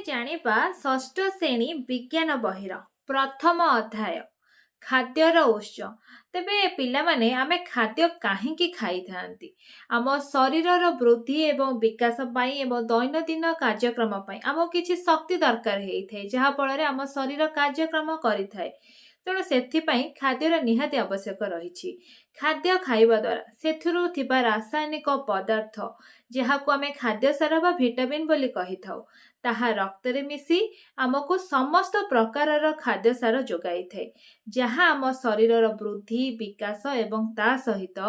जानिबा षष्ठ श्रेणी विज्ञान बहिर प्रथम अध्याय खाद्यर उत्स। तेबे पिलामाने आमे खाद्य काहींकी खाई थांती आम शरीरर वृद्धि एवं विकास पाई एवं दैनंदिन कार्यक्रम पाई आम किछि शक्ति दरकार हेइथाय जहा फଳରେ आम शरीर कार्यक्रम करिथाय। तेणु सेथिपाई खाद्यर निहाती आवश्यक रहिछि। खाद्य खाइबा द्वारा सेथिरु थिबा रासायनिक पदार्थ जहाकु आमे खाद्य सार बा भिटामिन बोली कहिथाउ ताहा रक्तरे मिसी आमको समस्त प्रकारर खाद्य सार जोगाई थाए जहाँ आम शरीरर वृद्धि विकास एवं ता सहित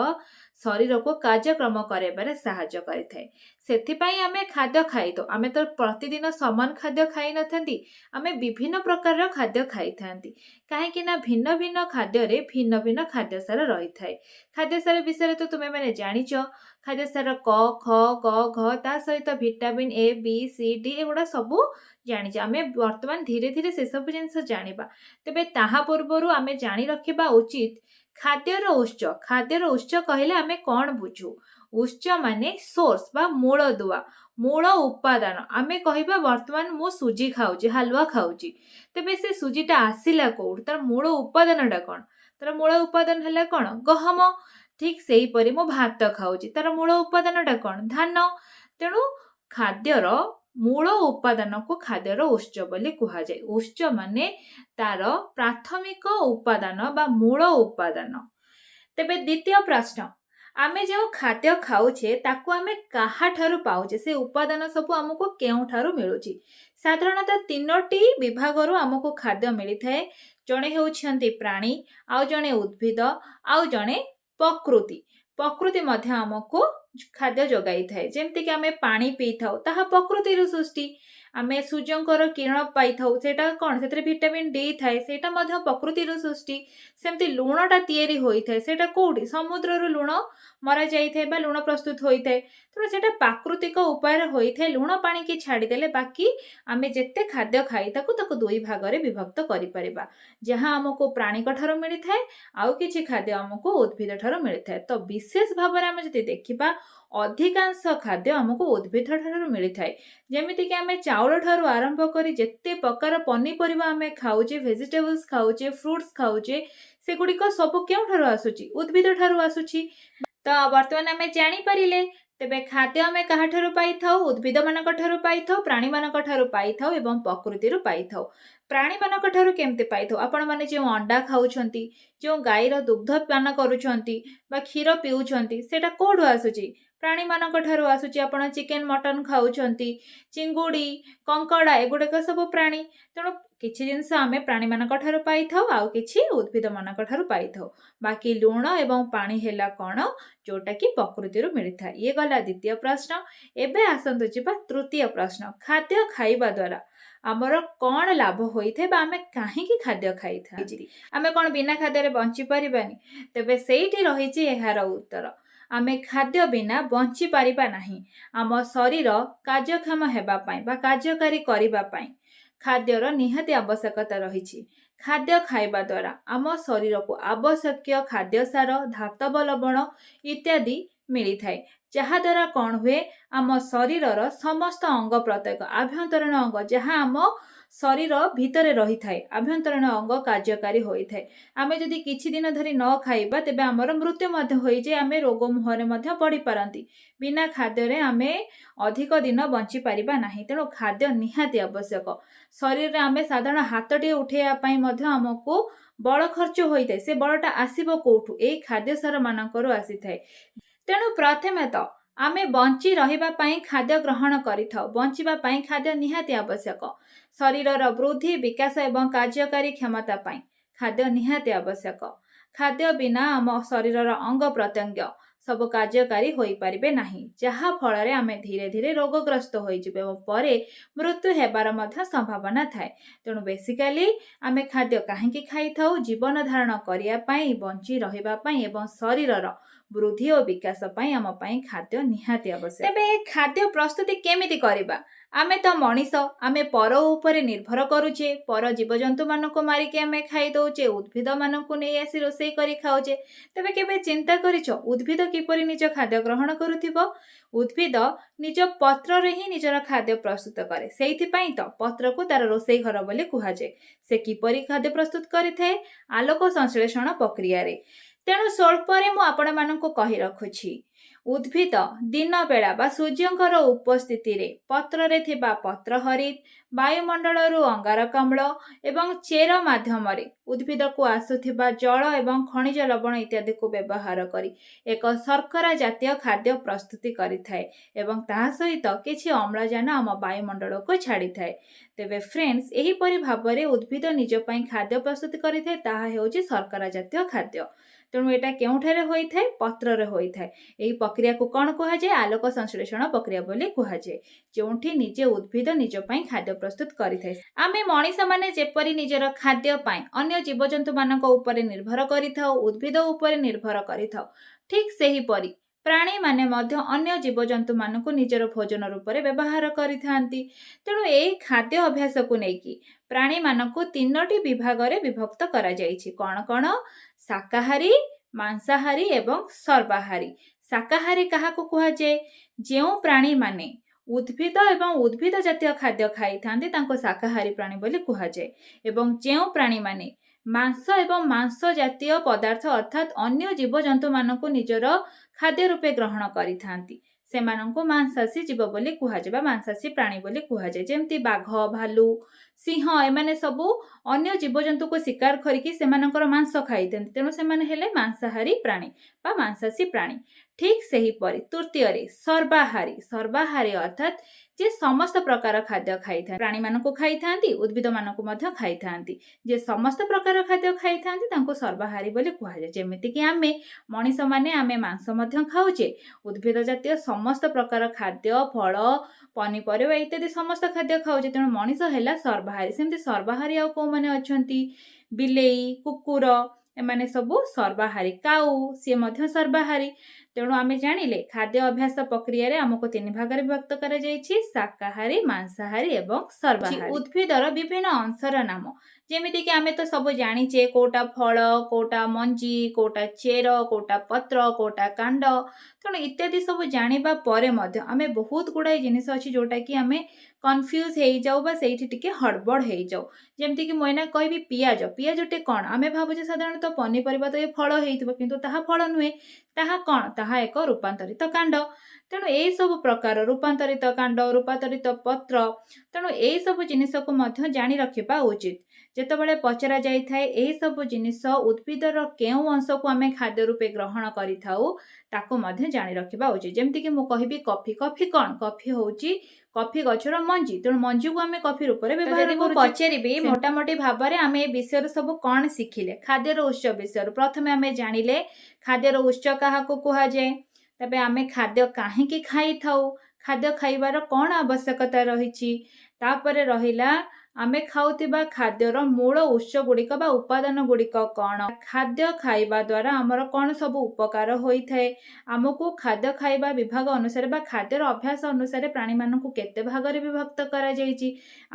शरीर को कार्यक्रम कराइबारे साहाय्य करिथाए। सेथिपाई आमे खाद्य खाइतो आमे तो प्रतिदिन समान खाद्य खाई नथांती आमे विभिन्न प्रकारर खाद्य खाई थांती काहेकि ना भिन्न भिन्न खाद्य रे भिन्न भिन्न खाद्य सार रही थाए। खाद्य सार विषय तो तुमे माने जानिच खाद्य सार क ख ग घ ता सहित vitamin A B C D एगुड़ा सबू जानिचे आमे वर्तमान धीरे धीरे से सब जिनिस जानिबा। तेबे ताहा पूर्वरु आमे जानि रखिबा उचित खाद्यर उच्च कहले आमे कौन बुझू। उच्च माने सोर्स बा मूल दुआ मूल उपादान आमे कहिबा वर्तमान मु सुजी खाउची हलवा खाउची तेबे से सुजीटा आसिला कोड तार मूल उपादानटा कोन तार मूल उपादान हला कोन गहम। ठीक सेही परि मु भात खाउची तार मूल उपादानटा कोन धान। तेणु खाद्यर मूल उपादान को खाद्यर उच्च बोली कुहा जाय। उच्च माने तार प्राथमिक उपादान बा मूल उपादान। तेबे द्वितीय प्रश्न आमे जो खाद्य खाउछे ताकू आमे काहा ठारू पाउछे से उपादान सब हमको केउ ठारू मिलुची। साधारणतः तीनोटी विभागरु हमको खाद्य मिली थाए। जणे हेउछन्ती प्राणी आउ जणे उद्भिद आउ जणे प्रकृति। प्रकृति मध्य हमको खाद्य जोगाई थाए जेमति कि आमे पानी पी थाउ ताहा प्रकृति सृष्टि। आमे सूर्यंकर किरण पाई थाउ सेटा कोन सेतरे विटामिन डी थाए सेटा मध्य प्रकृति सृष्टि। सेमति लूणटा तयारी होई थाए सेटा कोडी समुद्रर लूण मरा जाई थाए बा लूण प्रस्तुत होई थाए। तेणु सेटा प्राकृतिक उपाय होई थाए लूण पानी की छाड़ी देले बाकी आमे जेते खाद्य खाई ताकू दुई भागरे विभक्त करि परिबा। जहां हमको प्राणी ठारो मिली थाए आउ किछि खाद्य हमको उद्भिद ठारो मिली थाए। तो विशेष भाବରେ आमे जति देखिबा अधिकांश खाद्य हमको उद्भिद ठारो मिली थाए। जेमिति कि आमे चाउल ठारो आरंभ करी जेते प्रकार पनीपरिबा आमे खाउचे वेजिटेबल्स खाउचे फ्रूट्स खाउचे सेगुड़िक सब केउ ठारो आसुची उद्भिद ठारो आसुची। तो वर्तमान आमे जानि परिले तेबे खाद्य आमे काहा ठारो पाई थाउ उद्भिद मानक ठारो पाई थाउ प्राणी मानक ठारो पाई थाउ एवं प्रकृतिरु पाई थाउ। प्राणी मानक ठारो केमते पाई थाउ आपण माने जे अंडा खाउछंती जो गाईर दुग्ध पान करूछंती बा क्षीर पिउछंती सेटा कोडु आसुची प्राणी मानक ठारो आसुची। आपण चिकेन मटन खाउछंती चिंगुड़ी कंकड़ा एगुड़ाक सब प्राणी। तेणु किछि जिनस आमे प्राणी मानक ठारो पाई थाउ आउ किछि उद्भिद मानक ठारो पाई थाउ बाकी लूण एवं पानी हेला कोन जोटा कि प्रकृतिरु मिली थाए। ये गला द्वितीय प्रश्न। एबे आसंतु जिबा तृतीय प्रश्न खाद्य खाइबा द्वारा आमर कौन लाभ होई थे बा आमे काहींकी खाद्य खाई था आमे कौन बिना खाद्य रे बंची परिबानी। तेबे सेठी रहिछि एहार उत्तर आमे खाद्य बिना बंची परिबा नाही। आम शरीर कार्यक्षम हेबा पई बा कार्यकारी करिबा पई खाद्यर निहाती आवश्यकता रहिछि। खाद्य खाइबा द्वारा आम शरीर को आवश्यक खाद्य सार धातव लवण इत्यादि मिली थाए जहा द्वारा कौन हुए आम शरीरर समस्त अंग प्रत्येक आभ्यंतरण अंग जहाँ आम शरीर भितरे रही थाए आभ्यंतरण अंग कार्यकारी होई थाए। आमे जदि किछि दिन धरि न खाइबा तेबे हमर मृत्यु मध्य होई जे आमे रोग मुहरे मध्य पड़ी पारंती। बिना खाद्य रे आमे अधिक दिन बंची परिबा नाही। तेणु खाद्य निहाती आवश्यक। शरीर रे आमे साधारण हाथटी उठेया पई मध्य हमको बड़ खर्च होई थाए से बड़टा आसीबो कोठु एई खाद्य सार मानकरो आसी थाए। तेणु प्रथमे तो आमे बंची रहिबा पई खाद्य ग्रहण करिथाउ बंचिबा पई खाद्य निहाती आवश्यक। शरीरर वृद्धि विकास एवं कार्यकारी क्षमता पई खाद्य निहाती आवश्यक। खाद्य बिना आम शरीरर अंग प्रत्यंग सब कार्यकारी होई परिबे नाही जहा फଳରେ आमे धीरे धीरे रोगग्रस्त होई जिबे एवं परे मृत्यु हेबार मध्य संभावना थाए। तेणु बेसिकली आमे खाद्य काहींकी खाई थाउ जीवन धारण करिया पई बंची रहिबा पई एवं शरीरर वृद्धि और विकास पई आम पई खाद्य निहाती आवश्यक। तेबे खाद्य प्रस्तुति केमिति करिबा ଆମେ ତ ମଣିଷ, ଆମେ ପର ଉପରେ ନିର୍ଭର କରୁଛେ, ପର ଜୀବଜନ୍ତୁମାନଙ୍କୁ ମାରିକି ଆମେ ଖାଇ ଦଉଛେ, ଉଦ୍ଭିଦମାନଙ୍କୁ ନେଇ ଆସି ରୋଷେଇ କରି ଖାଉଛେ। ତେବେ କେବେ ଚିନ୍ତା କରିଛ ଉଦ୍ଭିଦ କିପରି ନିଜ ଖାଦ୍ୟ ଗ୍ରହଣ କରୁଥିବ? ଉଦ୍ଭିଦ ନିଜ ପତ୍ରରେ ହିଁ ନିଜର ଖାଦ୍ୟ ପ୍ରସ୍ତୁତ କରେ। ସେଇଥିପାଇଁ ତ ପତ୍ରକୁ ତାର ରୋଷେଇ ଘର ବୋଲି କୁହାଯାଏ। ସେ କିପରି ଖାଦ୍ୟ ପ୍ରସ୍ତୁତ କରିଥାଏ? ଆଲୋକ ସଂଶ୍ଳେଷଣ ପ୍ରକ୍ରିୟାରେ। ତେଣୁ ସ୍ୱଳ୍ପରେ ମୁଁ ଆପଣମାନଙ୍କୁ କହି ରଖୁଛି, ଉଦ୍ଭିଦ ଦିନ ବେଳା ବା ସୂର୍ଯ୍ୟଙ୍କର ଉପସ୍ଥିତିରେ ପତ୍ରରେ ଥିବା ପତ୍ରହରିତ, ବାୟୁମଣ୍ଡଳରୁ ଅଙ୍ଗାରକାମ୍ଳ ଏବଂ ଚେର ମାଧ୍ୟମରେ ଉଦ୍ଭିଦକୁ ଆସୁଥିବା ଜଳ ଏବଂ ଖଣିଜ ଲବଣ ଇତ୍ୟାଦିକୁ ବ୍ୟବହାର କରି ଏକ ଶର୍କରା ଜାତୀୟ ଖାଦ୍ୟ ପ୍ରସ୍ତୁତି କରିଥାଏ ଏବଂ ତାହା ସହିତ କିଛି ଅମ୍ଳଜାନ ଆମ ବାୟୁମଣ୍ଡଳକୁ ଛାଡ଼ିଥାଏ। ତେବେ ଫ୍ରେଣ୍ଡସ୍, ଏହିପରି ଭାବରେ ଉଦ୍ଭିଦ ନିଜ ପାଇଁ ଖାଦ୍ୟ ପ୍ରସ୍ତୁତି କରିଥାଏ, ତାହା ହେଉଛି ଶର୍କରା ଜାତୀୟ ଖାଦ୍ୟ। ତେଣୁ ଏଇଟା କେଉଁଠାରେ ହୋଇଥାଏ? ପତ୍ରରେ ହୋଇଥାଏ। ଏହି ପ୍ରକ୍ରିୟାକୁ କ'ଣ କୁହାଯାଏ? ଆଲୋକ ସଂଶ୍ଳେଷଣ ପ୍ରକ୍ରିୟା ବୋଲି କୁହାଯାଏ, ଯେଉଁଠି ନିଜେ ଉଦ୍ଭିଦ ନିଜ ପାଇଁ ଖାଦ୍ୟ ପ୍ରସ୍ତୁତ କରିଥାଏ। ଆମେ ମଣିଷମାନେ ଯେପରି ନିଜର ଖାଦ୍ୟ ପାଇଁ ଅନ୍ୟ ଜୀବଜନ୍ତୁମାନଙ୍କ ଉପରେ ନିର୍ଭର କରିଥାଉ, ଉଦ୍ଭିଦ ଉପରେ ନିର୍ଭର କରିଥାଉ, ଠିକ୍ ସେହିପରି ପ୍ରାଣୀମାନେ ମଧ୍ୟ ଅନ୍ୟ ଜୀବଜନ୍ତୁମାନଙ୍କୁ ନିଜର ଭୋଜନ ରୂପରେ ବ୍ୟବହାର କରିଥାନ୍ତି। ତେଣୁ ଏହି ଖାଦ୍ୟ ଅଭ୍ୟାସକୁ ନେଇକି ପ୍ରାଣୀମାନଙ୍କୁ 3ଟି ବିଭାଗରେ ବିଭକ୍ତ କରାଯାଇଛି। କ'ଣ କ'ଣ? ଶାକାହାରୀ, ମାଂସାହାରୀ ଏବଂ ସର୍ବାହାରୀ। ଶାକାହାରୀ କାହାକୁ କୁହାଯାଏ? ଯେଉଁ ପ୍ରାଣୀମାନେ ଉଦ୍ଭିଦ ଏବଂ ଉଦ୍ଭିଦ ଜାତୀୟ ଖାଦ୍ୟ ଖାଇଥାନ୍ତି ତାଙ୍କୁ ଶାକାହାରୀ ପ୍ରାଣୀ ବୋଲି କୁହାଯାଏ। ଏବଂ ଯେଉଁ ପ୍ରାଣୀମାନେ ମାଂସ ଏବଂ ମାଂସ ଜାତୀୟ ପଦାର୍ଥ ଅର୍ଥାତ୍ ଅନ୍ୟ ଜୀବଜନ୍ତୁମାନଙ୍କୁ ନିଜର ଖାଦ୍ୟ ରୂପେ ଗ୍ରହଣ କରିଥାନ୍ତି, ସେମାନଙ୍କୁ ମାଂସାଶୀ ଜୀବ ବୋଲି କୁହାଯାଏ ବା ମାଂସାଶୀ ପ୍ରାଣୀ ବୋଲି କୁହାଯାଏ। ଯେମିତି ବାଘ, ଭାଲୁ, ସିଂହ, ଏମାନେ ସବୁ ଅନ୍ୟ ଜୀବଜନ୍ତୁକୁ ଶିକାର କରିକି ସେମାନଙ୍କର ମାଂସ ଖାଇଥାନ୍ତି, ତେଣୁ ସେମାନେ ହେଲେ ମାଂସାହାରୀ ପ୍ରାଣୀ ବା ମାଂସାଶୀ ପ୍ରାଣୀ। ଠିକ୍ ସେହିପରି ତୃତୀୟରେ ସର୍ବାହାରୀ। ସର୍ବାହାରୀ ଅର୍ଥାତ୍ ଯେ ସମସ୍ତ ପ୍ରକାର ଖାଦ୍ୟ ଖାଇଥାଏ, ପ୍ରାଣୀମାନଙ୍କୁ ଖାଇଥାନ୍ତି, ଉଦ୍ଭିଦମାନଙ୍କୁ ମଧ୍ୟ ଖାଇଥାନ୍ତି। ଯେ ସମସ୍ତ ପ୍ରକାର ଖାଦ୍ୟ ଖାଇଥାନ୍ତି ତାଙ୍କୁ ସର୍ବାହାରୀ ବୋଲି କୁହାଯାଏ। ଯେମିତିକି ଆମେ ମଣିଷମାନେ ଆମେ ମାଂସ ମଧ୍ୟ ଖାଉଛେ, ଉଦ୍ଭିଦ ଜାତୀୟ ସମସ୍ତ ପ୍ରକାର ଖାଦ୍ୟ, ଫଳ, ପନିପରିବା ଇତ୍ୟାଦି ସମସ୍ତ ଖାଦ୍ୟ ଖାଉଛେ, ତେଣୁ ମଣିଷ ହେଲା ସର୍ବାହାରୀ। ସେମିତି ସର୍ବାହାରୀ ଆଉ କୋଉମାନେ ଅଛନ୍ତି? ବିଲେଇ, କୁକୁର, ଏମାନେ ସବୁ ସର୍ବାହାରୀ। କାଉ, ସିଏ ମଧ୍ୟ ସର୍ବାହାରୀ। ତେଣୁ ଆମେ ଜାଣିଲେ ଖାଦ୍ୟ ଅଭ୍ୟାସ ପ୍ରକ୍ରିୟାରେ ଆମକୁ 3 ଭାଗରେ ବିଭକ୍ତ କରାଯାଇଛି, ଶାକାହାରୀ, ମାଂସାହାରୀ ଏବଂ ସର୍ବାହାରୀ। ଉଦ୍ଭିଦର ବିଭିନ୍ନ ଅଂଶର ନାମ, ଯେମିତିକି ଆମେ ତ ସବୁ ଜାଣିଛେ କୋଉଟା ଫଳ, କୋଉଟା ମଞ୍ଜି, କୋଉଟା ଚେର, କୋଉଟା ପତ୍ର, କୋଉଟା କାଣ୍ଡ। ତେଣୁ ଇତ୍ୟାଦି ସବୁ ଜାଣିବା ପରେ ମଧ୍ୟ ଆମେ ବହୁତ ଗୁଡ଼ାଏ ଜିନିଷ ଅଛି ଯୋଉଟାକି ଆମେ କନଫ୍ୟୁଜ ହେଇଯାଉ ବା ସେଇଠି ଟିକେ ହଡ଼ବଡ଼ ହେଇଯାଉ। ଯେମିତିକି ମୁଁ ଏଇନା କହିବି ପିଆଜ। ପିଆଜଟି କ'ଣ? ଆମେ ଭାବୁଛେ ସାଧାରଣତଃ ପନିପରିବା ତ ଏ ଫଳ ହେଇଥିବ, କିନ୍ତୁ ତାହା ଫଳ ନୁହେଁ। ତାହା କ'ଣ? ତାହା ଏକ ରୂପାନ୍ତରିତ କାଣ୍ଡ। ତେଣୁ ଏହିସବୁ ପ୍ରକାର ରୂପାନ୍ତରିତ କାଣ୍ଡ, ରୂପାନ୍ତରିତ ପତ୍ର, ତେଣୁ ଏହିସବୁ ଜିନିଷକୁ ମଧ୍ୟ ଜାଣି ରଖିବା ଉଚିତ। ଯେତେବେଳେ ପଚରା ଯାଇଥାଏ ଏହିସବୁ ଜିନିଷ ଉଦ୍ଭିଦର କେଉଁ ଅଂଶକୁ ଆମେ ଖାଦ୍ୟ ରୂପେ ଗ୍ରହଣ କରିଥାଉ ତାକୁ ମଧ୍ୟ ଜାଣି ରଖିବା ଉଚିତ। ଯେମିତିକି ମୁଁ କହିବି କଫି। କଫି କ'ଣ? କଫି ହେଉଛି କଫି ଗଛର ମଞ୍ଜି, ତେଣୁ ମଞ୍ଜିକୁ ଆମେ କଫି ରୂପରେ ବ୍ୟବହାର କରୁଛେ। ମୁଁ ପଚାରିବି ମୋଟାମୋଟି ଭାବରେ ଆମେ ଏ ବିଷୟରୁ ସବୁ କ'ଣ ଶିଖିଲେ? ଖାଦ୍ୟର ଉତ୍ସ ବିଷୟରୁ ପ୍ରଥମେ ଆମେ ଜାଣିଲେ ଖାଦ୍ୟର ଉତ୍ସ କାହାକୁ କୁହାଯାଏ, ତେବେ ଆମେ ଖାଦ୍ୟ କାହିଁକି ଖାଇଥାଉ, ଖାଦ୍ୟ ଖାଇବାର କ'ଣ ଆବଶ୍ୟକତା ରହିଛି, ତାପରେ ରହିଲା ଆମେ ଖାଉଥିବା ଖାଦ୍ୟର ମୂଳ ଉତ୍ସ ଗୁଡ଼ିକ ବା ଉପାଦାନ ଗୁଡ଼ିକ କ'ଣ, ଖାଦ୍ୟ ଖାଇବା ଦ୍ୱାରା ଆମର କ'ଣ ସବୁ ଉପକାର ହୋଇଥାଏ, ଆମକୁ ଖାଦ୍ୟ ଖାଇବା ବିଭାଗ ଅନୁସାରେ ବା ଖାଦ୍ୟର ଅଭ୍ୟାସ ଅନୁସାରେ ପ୍ରାଣୀମାନଙ୍କୁ କେତେ ଭାଗରେ ବିଭକ୍ତ କରାଯାଇଛି,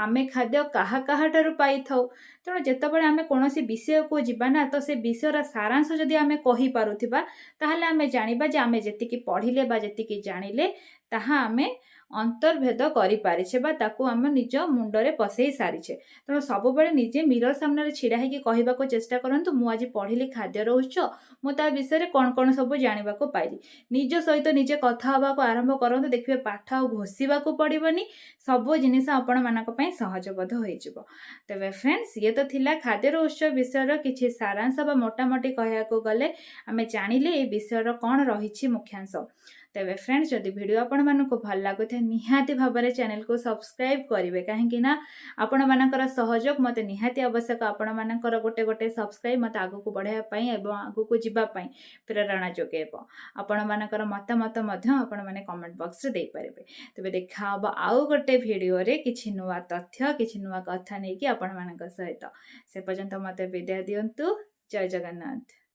ଆମେ ଖାଦ୍ୟ କାହା କାହାଠାରୁ ପାଇଥାଉ। ତେଣୁ ଯେତେବେଳେ ଆମେ କୌଣସି ବିଷୟକୁ ଯିବା ନା, ତ ସେ ବିଷୟର ସାରାଂଶ ଯଦି ଆମେ କହିପାରୁଥିବା ତାହେଲେ ଆମେ ଜାଣିବା ଯେ ଆମେ ଯେତିକି ପଢ଼ିଲେ ବା ଯେତିକି ଜାଣିଲେ ତାହା ଆମେ ଅନ୍ତର୍ଭେଦ କରିପାରିଛେ ବା ତାକୁ ଆମେ ନିଜ ମୁଣ୍ଡରେ ପଶେଇ ସାରିଛେ। ତେଣୁ ସବୁବେଳେ ନିଜେ ମିରର ସାମ୍ନାରେ ଛିଡ଼ା ହେଇକି କହିବାକୁ ଚେଷ୍ଟା କରନ୍ତୁ, ମୁଁ ଆଜି ପଢ଼ିଲି ଖାଦ୍ୟର ଉତ୍ସ, ମୁଁ ତା ବିଷୟରେ କ'ଣ କ'ଣ ସବୁ ଜାଣିବାକୁ ପାଇଲି। ନିଜ ସହିତ ନିଜେ କଥା ହେବାକୁ ଆରମ୍ଭ କରନ୍ତୁ, ଦେଖିବେ ପାଠ ଆଉ ଘୋଷିବାକୁ ପଡ଼ିବନି, ସବୁ ଜିନିଷ ଆପଣମାନଙ୍କ ପାଇଁ ସହଜବୋଧ ହୋଇଯିବ। ତେବେ ଫ୍ରେଣ୍ଡସ୍, ଇଏ ତ ଥିଲା ଖାଦ୍ୟର ଉତ୍ସ ବିଷୟର କିଛି ସାରାଂଶ ବା ମୋଟାମୋଟି କହିବାକୁ ଗଲେ ଆମେ ଜାଣିଲେ ଏ ବିଷୟର କ'ଣ ରହିଛି ମୁଖ୍ୟାଂଶ। ତେବେ ଫ୍ରେଣ୍ଡସ୍, ଯଦି ଭିଡ଼ିଓ ଆପଣମାନଙ୍କୁ ଭଲ ଲାଗୁଥାଏ ନିହାତି ଭାବରେ ଚ୍ୟାନେଲକୁ ସବସ୍କ୍ରାଇବ୍ କରିବେ, କାହିଁକି ନା ଆପଣମାନଙ୍କର ସହଯୋଗ ମୋତେ ନିହାତି ଆବଶ୍ୟକ। ଆପଣମାନଙ୍କର ଗୋଟେ ଗୋଟେ ସବସ୍କ୍ରାଇବ୍ ମୋତେ ଆଗକୁ ବଢ଼ାଇବା ପାଇଁ ଏବଂ ଆଗକୁ ଯିବା ପାଇଁ ପ୍ରେରଣା ଯୋଗାଇବ। ଆପଣମାନଙ୍କର ମତାମତ ମଧ୍ୟ ଆପଣମାନେ କମେଣ୍ଟ ବକ୍ସରେ ଦେଇପାରିବେ। ତେବେ ଦେଖା ହେବ ଆଉ ଗୋଟେ ଭିଡ଼ିଓରେ କିଛି ନୂଆ ତଥ୍ୟ, କିଛି ନୂଆ କଥା ନେଇକି ଆପଣମାନଙ୍କ ସହିତ। ସେ ପର୍ଯ୍ୟନ୍ତ ମୋତେ ବିଦାୟ ଦିଅନ୍ତୁ। ଜୟ ଜଗନ୍ନାଥ।